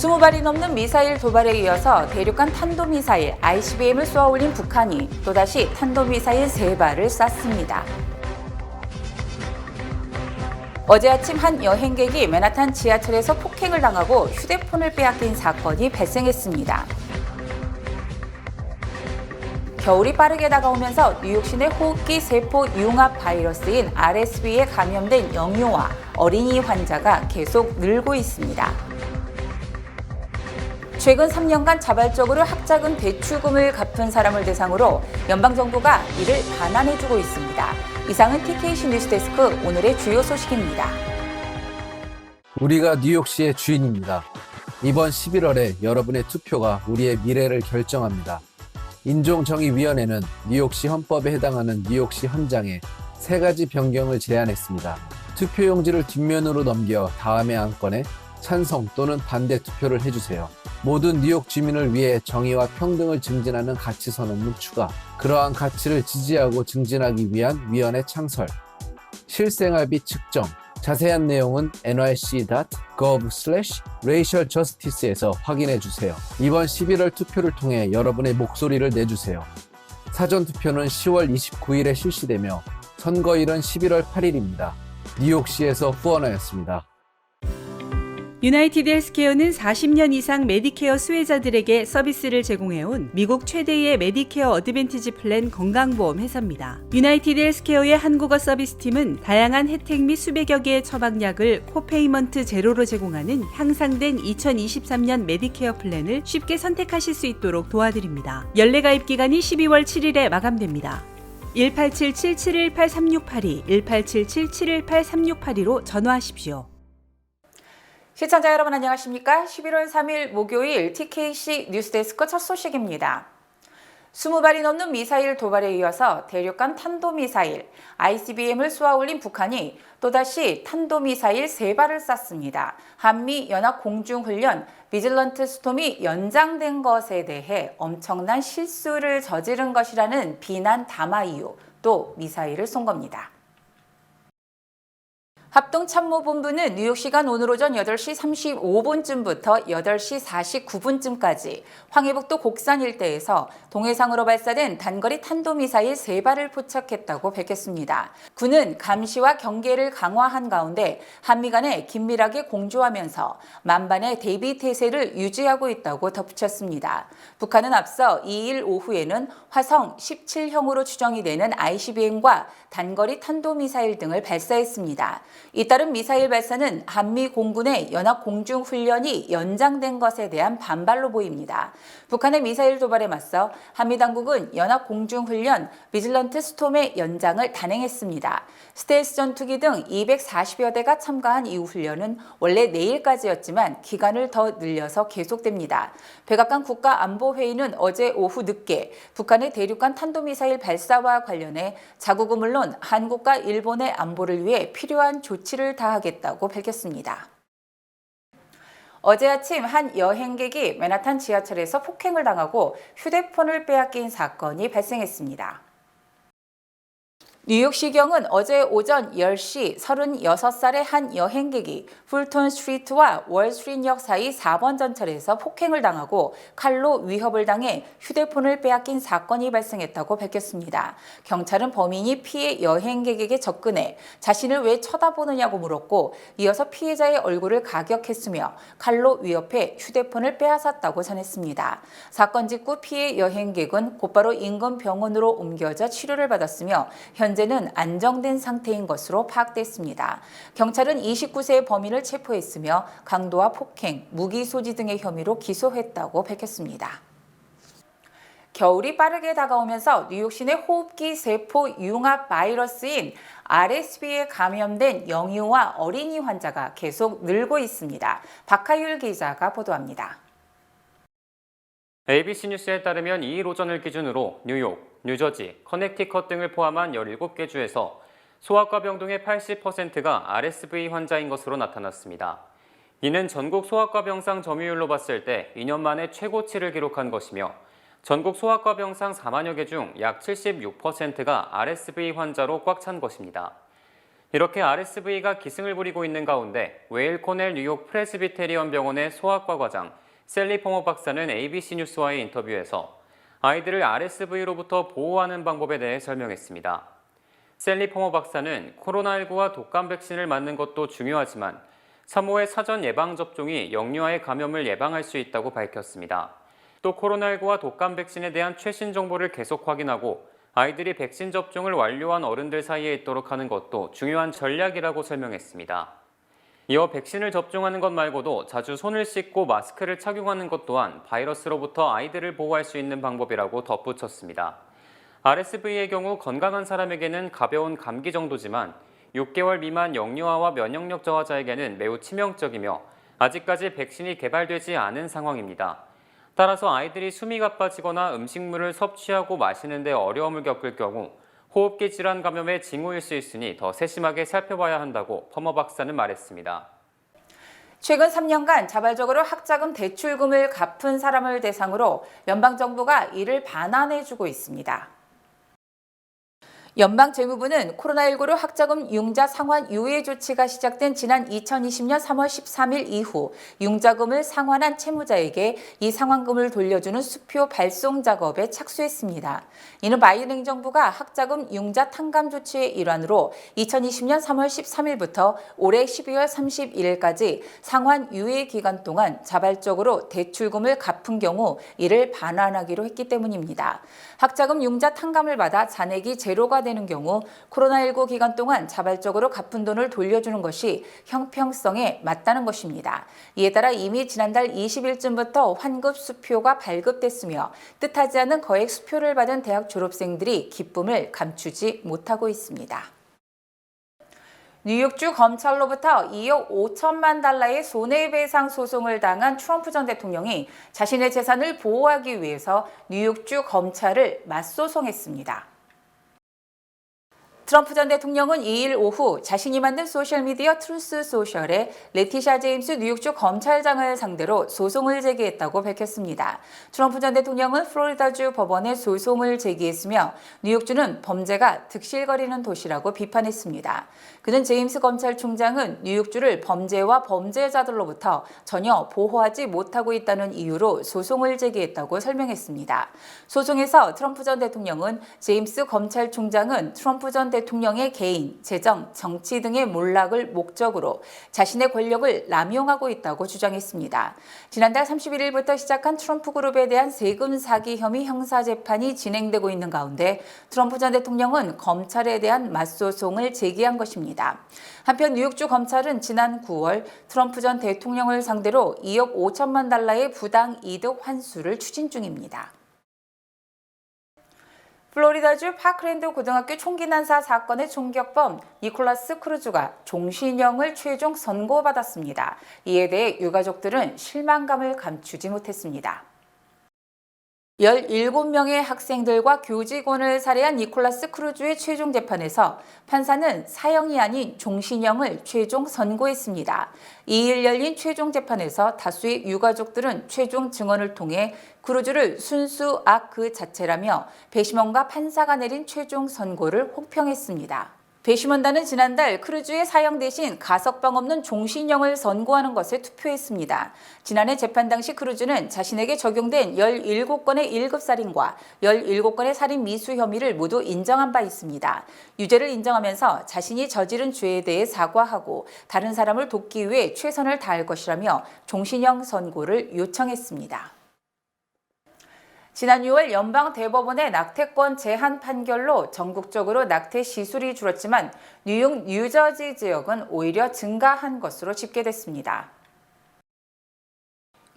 20발이 넘는 미사일 도발에 이어서 대륙간 탄도미사일 ICBM을 쏘아올린 북한이 또다시 탄도미사일 3발을 쐈습니다. 어제 아침 한 여행객이 맨하탄 지하철에서 폭행을 당하고 휴대폰을 빼앗긴 사건이 발생했습니다. 겨울이 빠르게 다가오면서 뉴욕 시내 호흡기 세포 융합 바이러스인 RSV에 감염된 영유아, 어린이 환자가 계속 늘고 있습니다. 최근 3년간 자발적으로 학자금 대출금을 갚은 사람을 대상으로 연방정부가 이를 반환해주고 있습니다. 이상은 TKC 뉴스데스크 오늘의 주요 소식입니다. 우리가 뉴욕시의 주인입니다. 이번 11월에 여러분의 투표가 우리의 미래를 결정합니다. 인종정의위원회는 뉴욕시 헌법에 해당하는 뉴욕시 헌장에 3가지 변경을 제안했습니다. 투표용지를 뒷면으로 넘겨 다음의 안건에 찬성 또는 반대 투표를 해주세요. 모든 뉴욕 주민을 위해 정의와 평등을 증진하는 가치선언문 추가, 그러한 가치를 지지하고 증진하기 위한 위원회 창설, 실생활비 측정, 자세한 내용은 nyc.gov/racialjustice에서 확인해주세요. 이번 11월 투표를 통해 여러분의 목소리를 내주세요. 사전투표는 10월 29일에 실시되며 선거일은 11월 8일입니다. 뉴욕시에서 후원하였습니다. 유나이티드 헬스케어는 40년 이상 메디케어 수혜자들에게 서비스를 제공해온 미국 최대의 메디케어 어드밴티지 플랜 건강보험 회사입니다. 유나이티드 헬스케어의 한국어 서비스팀은 다양한 혜택 및 수백여 개의 처방약을 코페이먼트 제로로 제공하는 향상된 2023년 메디케어 플랜을 쉽게 선택하실 수 있도록 도와드립니다. 연례 가입 기간이 12월 7일에 마감됩니다. 1877-718-3682, 1877-718-3682로 전화하십시오. 시청자 여러분 안녕하십니까? 11월 3일 목요일 TKC 뉴스데스크 첫 소식입니다. 20발이 넘는 미사일 도발에 이어서 대륙간 탄도미사일 ICBM을 쏘아올린 북한이 또다시 탄도미사일 3발을 쐈습니다. 한미연합공중훈련 비질런트 스톰이 연장된 것에 대해 엄청난 실수를 저지른 것이라는 비난 담화 이후 또 미사일을 쏜 겁니다. 합동참모본부는 뉴욕 시간 오늘 오전 8시 35분쯤부터 8시 49분쯤까지 황해북도 곡산 일대에서 동해상으로 발사된 단거리 탄도미사일 3발을 포착했다고 밝혔습니다. 군은 감시와 경계를 강화한 가운데 한미 간에 긴밀하게 공조하면서 만반의 대비 태세를 유지하고 있다고 덧붙였습니다. 북한은 앞서 2일 오후에는 화성 17형으로 추정이 되는 ICBM과 단거리 탄도미사일 등을 발사했습니다. 잇따른 미사일 발사는 한미 공군의 연합공중훈련이 연장된 것에 대한 반발로 보입니다. 북한의 미사일 도발에 맞서 한미 당국은 연합공중훈련 비질런트 스톰의 연장을 단행했습니다. 스텔스 전투기 등 240여 대가 참가한 이 훈련은 원래 내일까지였지만 기간을 더 늘려서 계속됩니다. 백악관 국가안보회의는 어제 오후 늦게 북한의 대륙간 탄도미사일 발사와 관련해 자국은 물론 한국과 일본의 안보를 위해 필요한 조치를 다하겠다고 밝혔습니다. 어제 아침 한 여행객이 맨하탄 지하철에서 폭행을 당하고 휴대폰을 빼앗긴 사건이 발생했습니다. 뉴욕시경은 어제 오전 10시 36살의 한 여행객이 풀톤 스트리트와 월스트리트역 사이 4번 전철에서 폭행을 당하고 칼로 위협을 당해 휴대폰을 빼앗긴 사건이 발생했다고 밝혔습니다. 경찰은 범인이 피해 여행객에게 접근해 자신을 왜 쳐다보느냐고 물었고 이어서 피해자의 얼굴을 가격했으며 칼로 위협해 휴대폰을 빼앗았다고 전했습니다. 사건 직후 피해 여행객은 곧바로 인근 병원으로 옮겨져 치료를 받았으며 현재는 안정된 상태인 것으로 파악됐습니다. 경찰은 29세의 범인을 체포했으며 강도와 폭행, 무기 소지 등의 혐의로 기소했다고 밝혔습니다. 겨울이 빠르게 다가오면서 뉴욕 시내 호흡기 세포 융합 바이러스인 RSV에 감염된 영유아 어린이 환자가 계속 늘고 있습니다. 박하율 기자가 보도합니다. ABC 뉴스에 따르면 2일 오전을 기준으로 뉴욕, 뉴저지, 커넥티컷 등을 포함한 17개 주에서 소아과 병동의 80%가 RSV 환자인 것으로 나타났습니다. 이는 전국 소아과 병상 점유율로 봤을 때 2년 만에 최고치를 기록한 것이며 전국 소아과 병상 4만여 개 중 약 76%가 RSV 환자로 꽉 찬 것입니다. 이렇게 RSV가 기승을 부리고 있는 가운데 웨일 코넬 뉴욕 프레스비테리언 병원의 소아과 과장 셀리 포머 박사는 ABC 뉴스와의 인터뷰에서 아이들을 RSV로부터 보호하는 방법에 대해 설명했습니다. 셀리 포머 박사는 코로나19와 독감 백신을 맞는 것도 중요하지만 산모의 사전 예방접종이 영유아의 감염을 예방할 수 있다고 밝혔습니다. 또 코로나19와 독감 백신에 대한 최신 정보를 계속 확인하고 아이들이 백신 접종을 완료한 어른들 사이에 있도록 하는 것도 중요한 전략이라고 설명했습니다. 이어 백신을 접종하는 것 말고도 자주 손을 씻고 마스크를 착용하는 것 또한 바이러스로부터 아이들을 보호할 수 있는 방법이라고 덧붙였습니다. RSV의 경우 건강한 사람에게는 가벼운 감기 정도지만 6개월 미만 영유아와 면역력 저하자에게는 매우 치명적이며 아직까지 백신이 개발되지 않은 상황입니다. 따라서 아이들이 숨이 가빠지거나 음식물을 섭취하고 마시는 데 어려움을 겪을 경우 호흡기 질환 감염의 징후일 수 있으니 더 세심하게 살펴봐야 한다고 퍼머 박사는 말했습니다. 최근 3년간 자발적으로 학자금 대출금을 갚은 사람을 대상으로 연방정부가 이를 반환해주고 있습니다. 연방재무부는 코로나19로 학자금 융자 상환 유예 조치가 시작된 지난 2020년 3월 13일 이후 융자금을 상환한 채무자에게 이 상환금을 돌려주는 수표 발송 작업에 착수했습니다. 이는 바이든 행정부가 학자금 융자 탕감 조치의 일환으로 2020년 3월 13일부터 올해 12월 31일까지 상환 유예 기간 동안 자발적으로 대출금을 갚은 경우 이를 반환하기로 했기 때문입니다. 학자금 융자 탕감을 받아 잔액이 제로가 되는 경우 코로나19 기간 동안 자발적으로 갚은 돈을 돌려주는 것이 형평성에 맞다는 것입니다. 이에 따라 이미 지난달 20일쯤부터 환급 수표가 발급됐으며 뜻하지 않은 거액 수표를 받은 대학 졸업생들이 기쁨을 감추지 못하고 있습니다. 뉴욕주 검찰로부터 2억 5천만 달러의 손해배상 소송을 당한 트럼프 전 대통령이 자신의 재산을 보호하기 위해서 뉴욕주 검찰을 맞소송했습니다. 트럼프 전 대통령은 2일 오후 자신이 만든 소셜미디어 트루스 소셜에 레티샤 제임스 뉴욕주 검찰장을 상대로 소송을 제기했다고 밝혔습니다. 트럼프 전 대통령은 플로리다주 법원에 소송을 제기했으며 뉴욕주는 범죄가 득실거리는 도시라고 비판했습니다. 그는 제임스 검찰총장은 뉴욕주를 범죄와 범죄자들로부터 전혀 보호하지 못하고 있다는 이유로 소송을 제기했다고 설명했습니다. 소송에서 트럼프 전 대통령은 제임스 검찰총장은 트럼프 전 대통령의 개인, 재정, 정치 등의 몰락을 목적으로 자신의 권력을 남용하고 있다고 주장했습니다. 지난달 31일부터 시작한 트럼프 그룹에 대한 세금 사기 혐의 형사재판이 진행되고 있는 가운데 트럼프 전 대통령은 검찰에 대한 맞소송을 제기한 것입니다. 한편 뉴욕주 검찰은 지난 9월 트럼프 전 대통령을 상대로 2억 5천만 달러의 부당 이득 환수를 추진 중입니다. 플로리다주 파크랜드 고등학교 총기 난사 사건의 총격범 니콜라스 크루즈가 종신형을 최종 선고받았습니다. 이에 대해 유가족들은 실망감을 감추지 못했습니다. 17명의 학생들과 교직원을 살해한 니콜라스 크루즈의 최종 재판에서 판사는 사형이 아닌 종신형을 최종 선고했습니다. 2일 열린 최종 재판에서 다수의 유가족들은 최종 증언을 통해 크루즈를 순수 악 그 자체라며 배심원과 판사가 내린 최종 선고를 혹평했습니다. 배심원단은 지난달 크루즈의 사형 대신 가석방 없는 종신형을 선고하는 것에 투표했습니다. 지난해 재판 당시 크루즈는 자신에게 적용된 17건의 1급살인과 17건의 살인 미수 혐의를 모두 인정한 바 있습니다. 유죄를 인정하면서 자신이 저지른 죄에 대해 사과하고 다른 사람을 돕기 위해 최선을 다할 것이라며 종신형 선고를 요청했습니다. 지난 6월 연방대법원의 낙태권 제한 판결로 전국적으로 낙태 시술이 줄었지만 뉴욕, 뉴저지 지역은 오히려 증가한 것으로 집계됐습니다.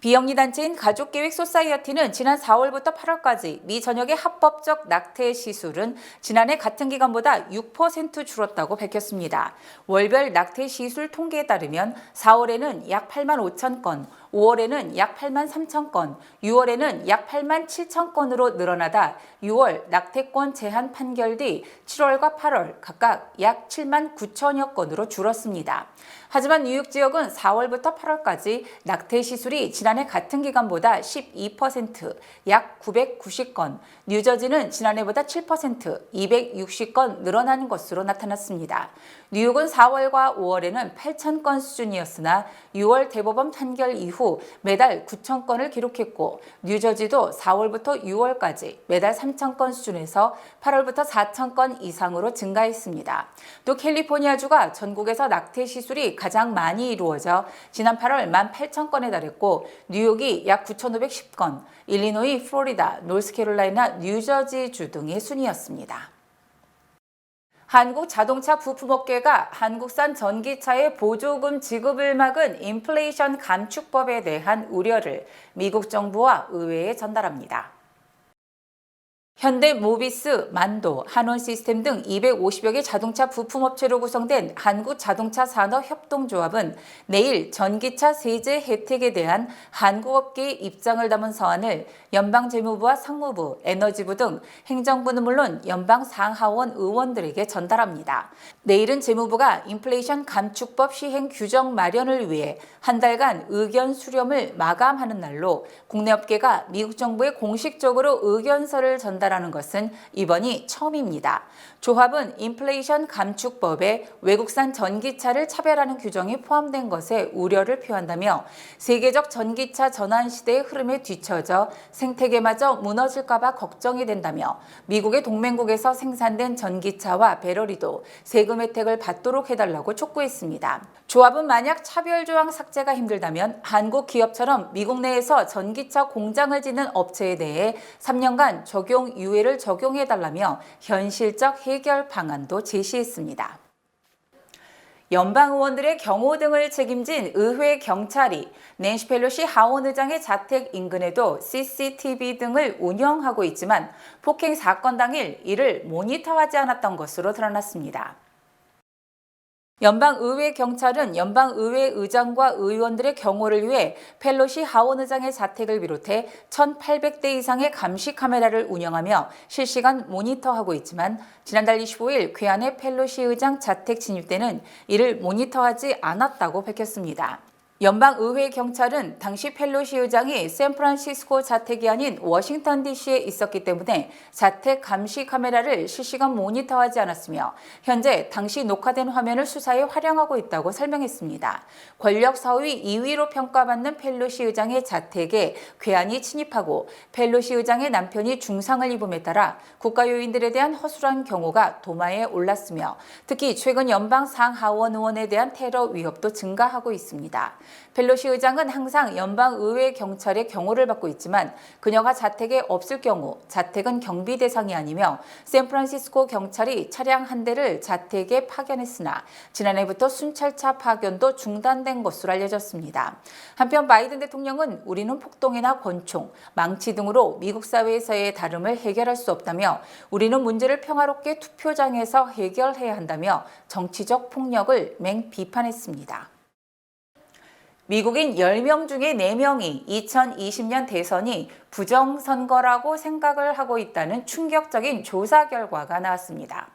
비영리 단체인 가족계획 소사이어티는 지난 4월부터 8월까지 미 전역의 합법적 낙태 시술은 지난해 같은 기간보다 6% 줄었다고 밝혔습니다. 월별 낙태 시술 통계에 따르면 4월에는 약 8만 5천 건, 5월에는 약 8만 3천 건, 6월에는 약 8만 7천 건으로 늘어나다 6월 낙태권 제한 판결 뒤 7월과 8월 각각 약 7만 9천여 건으로 줄었습니다. 하지만 뉴욕 지역은 4월부터 8월까지 낙태 시술이 지난해 같은 기간보다 12%, 약 990건, 뉴저지는 지난해보다 7%, 260건 늘어난 것으로 나타났습니다. 뉴욕은 4월과 5월에는 8천 건 수준이었으나 6월 대법원 판결 이후 매달 9천 건을 기록했고 뉴저지도 4월부터 6월까지 매달 3천 건 수준에서 8월부터 4천 건 이상으로 증가했습니다. 또 캘리포니아주가 전국에서 낙태 시술이 가장 많이 이루어져 지난 8월 18,000건에 달했고 뉴욕이 약 9,510건, 일리노이, 플로리다, 노스캐롤라이나, 뉴저지주 등의 순이었습니다. 한국 자동차 부품업계가 한국산 전기차의 보조금 지급을 막은 인플레이션 감축법에 대한 우려를 미국 정부와 의회에 전달합니다. 현대 모비스, 만도, 한원시스템 등 250여 개 자동차 부품업체로 구성된 한국자동차산업협동조합은 내일 전기차 세제 혜택에 대한 한국업계의 입장을 담은 서한을 연방재무부와 상무부, 에너지부 등 행정부는 물론 연방 상하원 의원들에게 전달합니다. 내일은 재무부가 인플레이션 감축법 시행 규정 마련을 위해 한 달간 의견 수렴을 마감하는 날로 국내 업계가 미국 정부에 공식적으로 의견서를 전달하는 것은 이번이 처음입니다. 조합은 인플레이션 감축법에 외국산 전기차를 차별하는 규정이 포함된 것에 우려를 표한다며 세계적 전기차 전환 시대의 흐름에 뒤처져 생태계마저 무너질까 봐 걱정이 된다며 미국의 동맹국에서 생산된 전기차와 배터리도 세금 혜택을 받도록 해달라고 촉구했습니다. 조합은 만약 차별조항 삭제가 힘들다면 한국 기업처럼 미국 내에서 전기차 공장을 짓는 업체에 대해 3년간 적용 유예를 적용해달라며 현실적 해결 방안도 제시했습니다. 연방 의원들의 경호 등을 책임진 의회 경찰이 낸시 펠로시 하원 의장의 자택 인근에도 CCTV 등을 운영하고 있지만 폭행 사건 당일 이를 모니터하지 않았던 것으로 드러났습니다. 연방의회 경찰은 연방의회 의장과 의원들의 경호를 위해 펠로시 하원 의장의 자택을 비롯해 1,800대 이상의 감시 카메라를 운영하며 실시간 모니터하고 있지만 지난달 25일 괴한의 펠로시 의장 자택 진입 때는 이를 모니터하지 않았다고 밝혔습니다. 연방의회 경찰은 당시 펠로시 의장이 샌프란시스코 자택이 아닌 워싱턴 DC에 있었기 때문에 자택 감시 카메라를 실시간 모니터하지 않았으며 현재 당시 녹화된 화면을 수사에 활용하고 있다고 설명했습니다. 권력 사위 2위로 평가받는 펠로시 의장의 자택에 괴한이 침입하고 펠로시 의장의 남편이 중상을 입음에 따라 국가 요인들에 대한 허술한 경우가 도마에 올랐으며 특히 최근 연방 상하원 의원에 대한 테러 위협도 증가하고 있습니다. 펠로시 의장은 항상 연방의회 경찰의 경호를 받고 있지만 그녀가 자택에 없을 경우 자택은 경비 대상이 아니며 샌프란시스코 경찰이 차량 한 대를 자택에 파견했으나 지난해부터 순찰차 파견도 중단된 것으로 알려졌습니다. 한편 바이든 대통령은 우리는 폭동이나 권총, 망치 등으로 미국 사회에서의 다름을 해결할 수 없다며 우리는 문제를 평화롭게 투표장에서 해결해야 한다며 정치적 폭력을 맹비판했습니다. 미국인 10명 중에 4명이 2020년 대선이 부정선거라고 생각을 하고 있다는 충격적인 조사 결과가 나왔습니다.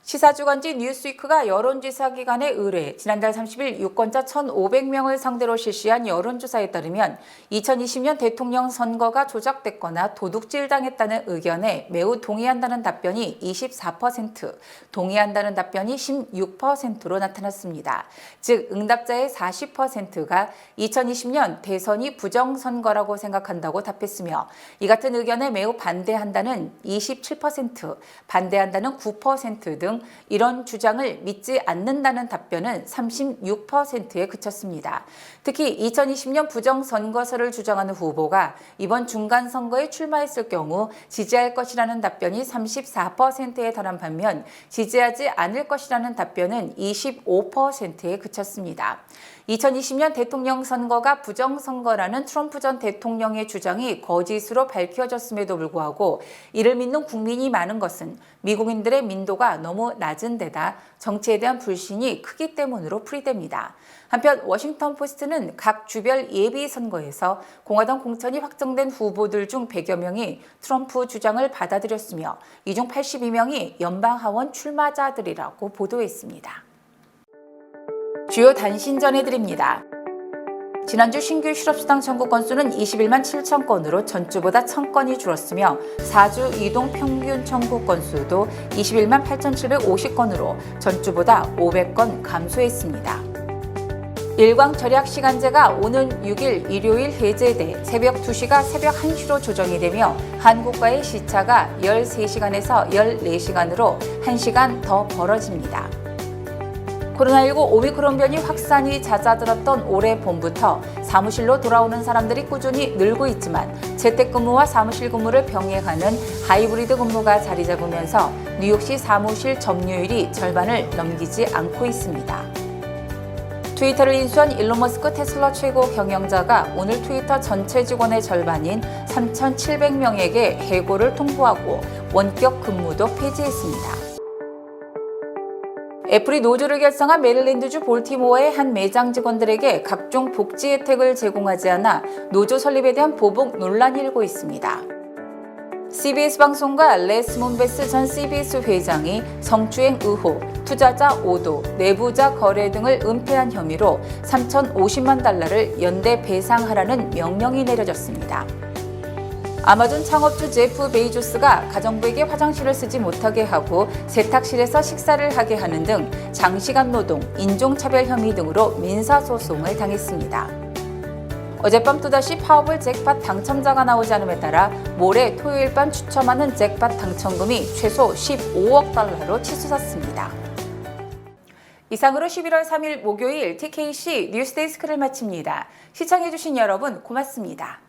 시사주간지 뉴스위크가 여론조사기관에 의뢰 지난달 30일 유권자 1,500명을 상대로 실시한 여론조사에 따르면 2020년 대통령 선거가 조작됐거나 도둑질당했다는 의견에 매우 동의한다는 답변이 24%, 동의한다는 답변이 16%로 나타났습니다. 즉 응답자의 40%가 2020년 대선이 부정선거라고 생각한다고 답했으며 이 같은 의견에 매우 반대한다는 27%, 반대한다는 9% 등 이런 주장을 믿지 않는다는 답변은 36%에 그쳤습니다. 특히 2020년 부정선거설을 주장하는 후보가 이번 중간선거에 출마했을 경우 지지할 것이라는 답변이 34%에 달한 반면 지지하지 않을 것이라는 답변은 25%에 그쳤습니다. 2020년 대통령 선거가 부정선거라는 트럼프 전 대통령의 주장이 거짓으로 밝혀졌음에도 불구하고 이를 믿는 국민이 많은 것은 미국인들의 민도가 너무 낮은 데다 정치에 대한 불신이 크기 때문으로 풀이됩니다. 한편 워싱턴 포스트는 각 주별 예비 선거에서 공화당 공천이 확정된 후보들 중 100여 명이 트럼프 주장을 받아들였으며 이 중 82명이 연방하원 출마자들이라고 보도했습니다. 주요 단신 전해드립니다. 지난주 신규 실업수당 청구 건수는 21만 7천 건으로 전주보다 1,000건이 줄었으며 4주 이동 평균 청구 건수도 21만 8,750건으로 전주보다 500건 감소했습니다. 일광 절약 시간제가 오는 6일 일요일 해제돼 새벽 2시가 새벽 1시로 조정이 되며 한국과의 시차가 13시간에서 14시간으로 1시간 더 벌어집니다. 코로나19 오미크론 변이 확산이 잦아들었던 올해 봄부터 사무실로 돌아오는 사람들이 꾸준히 늘고 있지만 재택근무와 사무실 근무를 병행하는 하이브리드 근무가 자리 잡으면서 뉴욕시 사무실 점유율이 절반을 넘기지 않고 있습니다. 트위터를 인수한 일론 머스크 테슬라 최고 경영자가 오늘 트위터 전체 직원의 절반인 3,700명에게 해고를 통보하고 원격 근무도 폐지했습니다. 애플이 노조를 결성한 메릴랜드주 볼티모어의 한 매장 직원들에게 각종 복지 혜택을 제공하지 않아 노조 설립에 대한 보복 논란이 일고 있습니다. CBS 방송과 레스 몬베스 전 CBS 회장이 성추행 의혹, 투자자 오도, 내부자 거래 등을 은폐한 혐의로 3,050만 달러를 연대 배상하라는 명령이 내려졌습니다. 아마존 창업주 제프 베이조스가 가정부에게 화장실을 쓰지 못하게 하고 세탁실에서 식사를 하게 하는 등 장시간 노동, 인종차별 혐의 등으로 민사소송을 당했습니다. 어젯밤 또다시 파워볼 잭팟 당첨자가 나오지 않음에 따라 모레 토요일 밤 추첨하는 잭팟 당첨금이 최소 15억 달러로 치솟았습니다. 이상으로 11월 3일 목요일 TKC 뉴스데스크를 마칩니다. 시청해주신 여러분 고맙습니다.